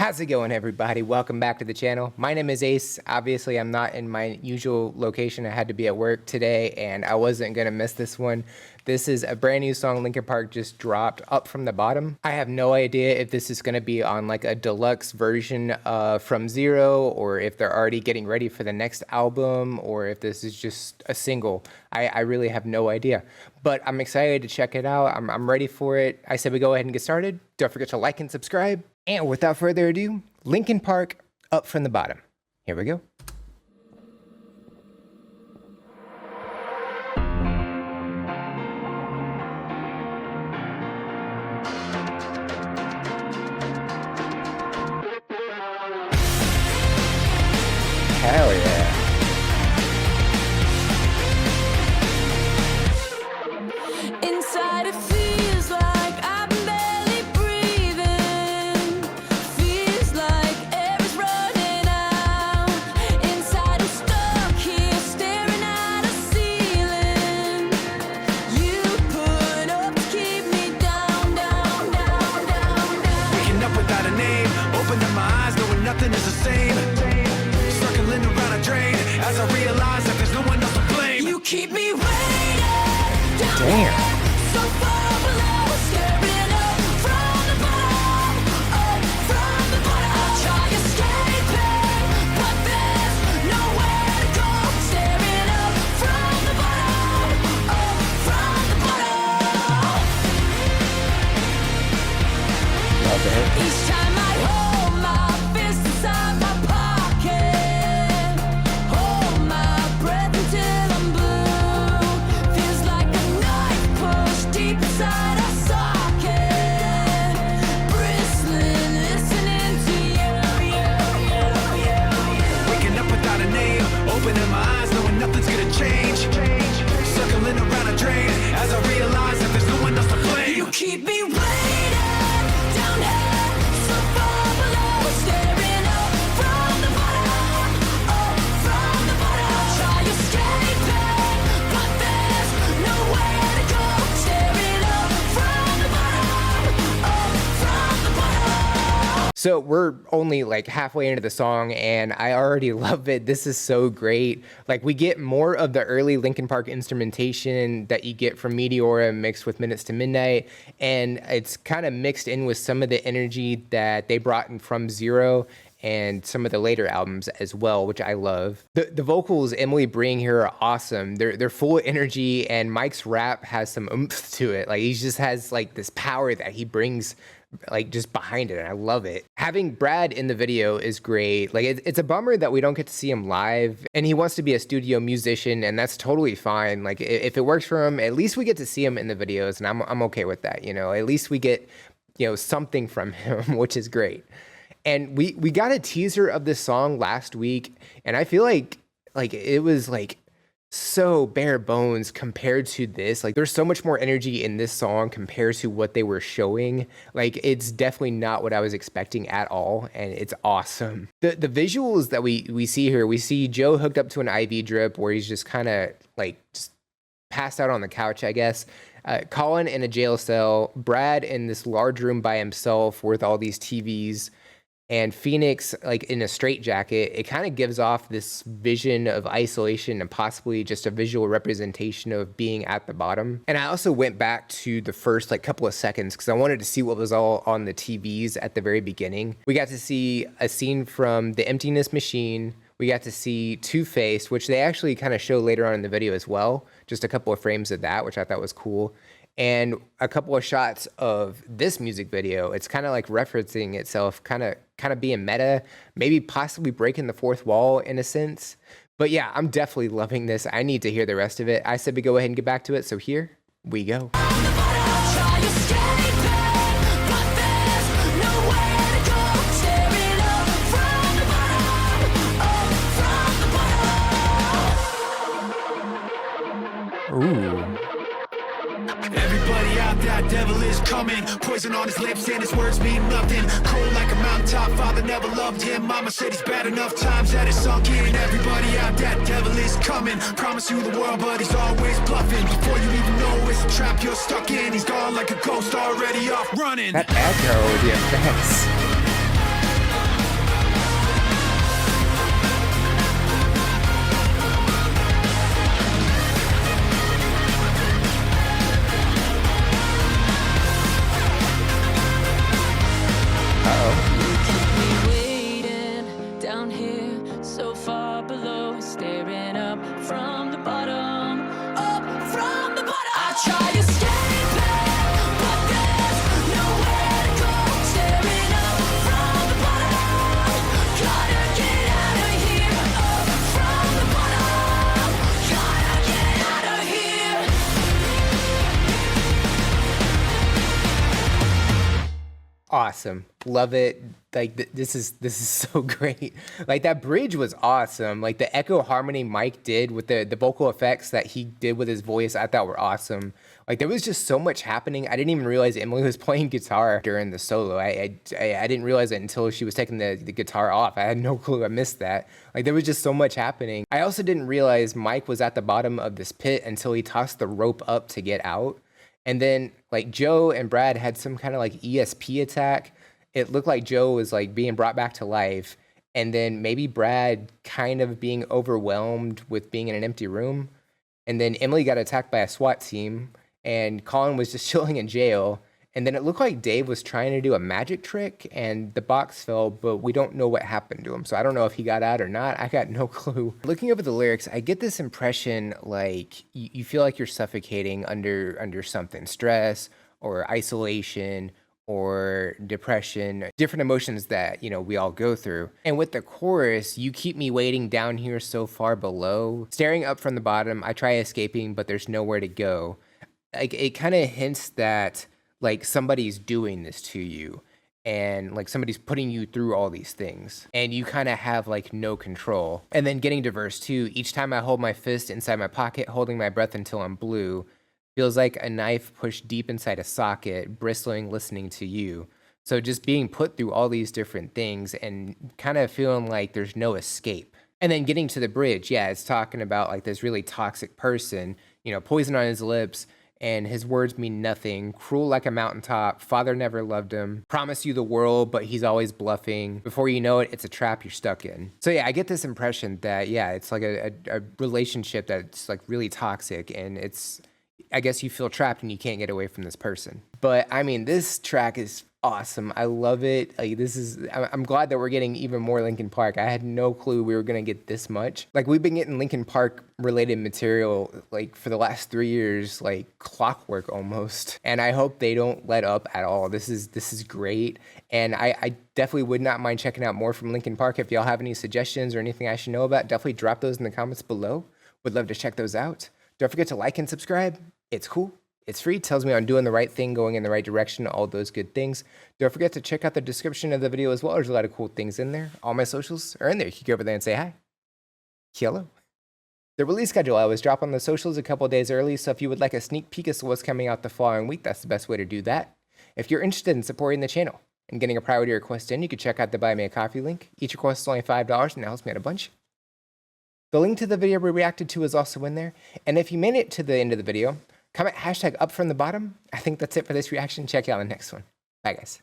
How's it going, everybody? Welcome back to the channel. My name is Ace. Obviously, I'm not in my usual location. I had to be at work today, and I wasn't gonna miss this one. This is a brand new song Linkin Park just dropped, Up From the Bottom. I have no idea if this is gonna be on like a deluxe version From Zero, or if they're already getting ready for the next album, or if this is just a single. I really have no idea, but I'm excited to check it out. I'm ready for it. I said we go ahead and get started. Don't forget to like and subscribe. And without further ado, Linkin Park, Up From the Bottom. Here we go. Hell yeah. Inside it feels like I'm barely breathing. Feels like air is running out. Inside I'm stuck here staring at a ceiling. You put up to keep me down, down, down, down, down. Waking up without a name, opening my eyes knowing nothing is the same. Circling around a drain as I realize that there's no one else to blame. You keep me waiting down Damn. here, so far below, staring up from the bottom, up from the bottom. I'll try escaping, but there's nowhere to go. Staring up from the bottom, up from the bottom. Love it. Each time I hold my fist inside my pocket, hold my breath until I'm blue. Feels like a knife pushed deep inside a socket, bristling, listening to you. Waking up without a name, opening my eyes knowing nothing's gonna change. Circling around a drain as I realize that there's no one else to blame. You keep me waiting down here, so far below, staring up from the bottom, up from the bottom. I'll try escaping, but there's nowhere to go. Staring up from the bottom, up from the bottom. So we're only like halfway into the song and I already love it. This is so great. Like, we get more of the early Linkin Park instrumentation that you get from Meteora mixed with Minutes to Midnight, and it's kind of mixed in with some of the energy that they brought in From Zero and some of the later albums as well, which I love. The vocals Emily bring here are awesome. They're full of energy, and Mike's rap has some oomph to it. Like, he just has like this power that he brings like just behind it, and I love it. Having Brad in the video is great. Like, it's a bummer that we don't get to see him live, and he wants to be a studio musician, and that's totally fine. Like, if it works for him, at least we get to see him in the videos, and I'm okay with that. You know, at least we get, you know, something from him, which is great. And we got a teaser of this song last week, and I feel like it was like so bare bones compared to this. Like, there's so much more energy in this song compared to what they were showing. Like, it's definitely not what I was expecting at all, and it's awesome. The visuals that we see here, we see Joe hooked up to an IV drip where he's just kind of like just passed out on the couch, I guess. Colin in a jail cell, Brad in this large room by himself with all these TVs, and Phoenix like in a straitjacket. It kind of gives off this vision of isolation and possibly just a visual representation of being at the bottom. And I also went back to the first like couple of seconds because I wanted to see what was all on the TVs at the very beginning. We got to see a scene from The Emptiness Machine. We got to see Two-Face, which they actually kind of show later on in the video as well. Just a couple of frames of that, which I thought was cool. And a couple of shots of this music video. It's kind of like referencing itself, kind of being meta, maybe possibly breaking the fourth wall in a sense. But yeah, I'm definitely loving this. I need to hear the rest of it. I said we go ahead and get back to it, so here we go. Ooh. Everybody out there, devil is coming. Poison on his lips and his words mean nothing. Cold like a mountaintop, father never loved him. Mama said he's bad enough times that it's sunk in. Everybody out there, devil is coming. Promise you the world, but he's always bluffing. Before you even know it's a trap you're stuck in. He's gone like a ghost already off running. That echo, the effects. Awesome. Love it. Like this is so great. Like that bridge was awesome. Like the echo harmony Mike did with the vocal effects that he did with his voice, I thought were awesome. Like there was just so much happening. I didn't even realize Emily was playing guitar during the solo. I didn't realize it until she was taking the guitar off. I had no clue. I missed that. Like there was just so much happening. I also didn't realize Mike was at the bottom of this pit until he tossed the rope up to get out. And then like Joe and Brad had some kind of like ESP attack. It looked like Joe was like being brought back to life. And then maybe Brad kind of being overwhelmed with being in an empty room. And then Emily got attacked by a SWAT team and Colin was just chilling in jail. And then it looked like Dave was trying to do a magic trick and the box fell, but we don't know what happened to him. So I don't know if he got out or not. I got no clue. Looking over the lyrics, I get this impression like you feel like you're suffocating under something, stress or isolation or depression, different emotions that, you know, we all go through. And with the chorus, you keep me waiting down here so far below, staring up from the bottom, I try escaping, but there's nowhere to go. Like it kind of hints that like somebody's doing this to you and like somebody's putting you through all these things and you kind of have like no control. And then getting to verse 2, each time I hold my fist inside my pocket, holding my breath until I'm blue, feels like a knife pushed deep inside a socket, bristling, listening to you. So just being put through all these different things and kind of feeling like there's no escape. And then getting to the bridge, yeah, it's talking about like this really toxic person, you know, poison on his lips, and his words mean nothing, cruel like a mountaintop, father never loved him, promise you the world, but he's always bluffing. Before you know it, it's a trap you're stuck in. So yeah, I get this impression that, yeah, it's like a relationship that's like really toxic, and it's, I guess you feel trapped and you can't get away from this person. But I mean, this track is awesome. I love it. Like this is, I'm glad that we're getting even more Linkin Park. I had no clue we were gonna get this much. Like we've been getting Linkin Park related material like for the last 3 years, like clockwork almost. And I hope they don't let up at all. This is great. And I definitely would not mind checking out more from Linkin Park. If y'all have any suggestions or anything I should know about, definitely drop those in the comments below. Would love to check those out. Don't forget to like and subscribe. It's cool. It's free. It tells me I'm doing the right thing, going in the right direction, all those good things. Don't forget to check out the description of the video as well. There's a lot of cool things in there. All my socials are in there. You can go over there and say hi. Hello. The release schedule, I always drop on the socials a couple days early, so if you would like a sneak peek as to what's coming out the following week, that's the best way to do that. If you're interested in supporting the channel and getting a priority request in, you can check out the Buy Me a Coffee link. Each request is only $5 and it helps me out a bunch. The link to the video we reacted to is also in there. And if you made it to the end of the video, comment hashtag up from the bottom. I think that's it for this reaction. Check you out on the next one. Bye, guys.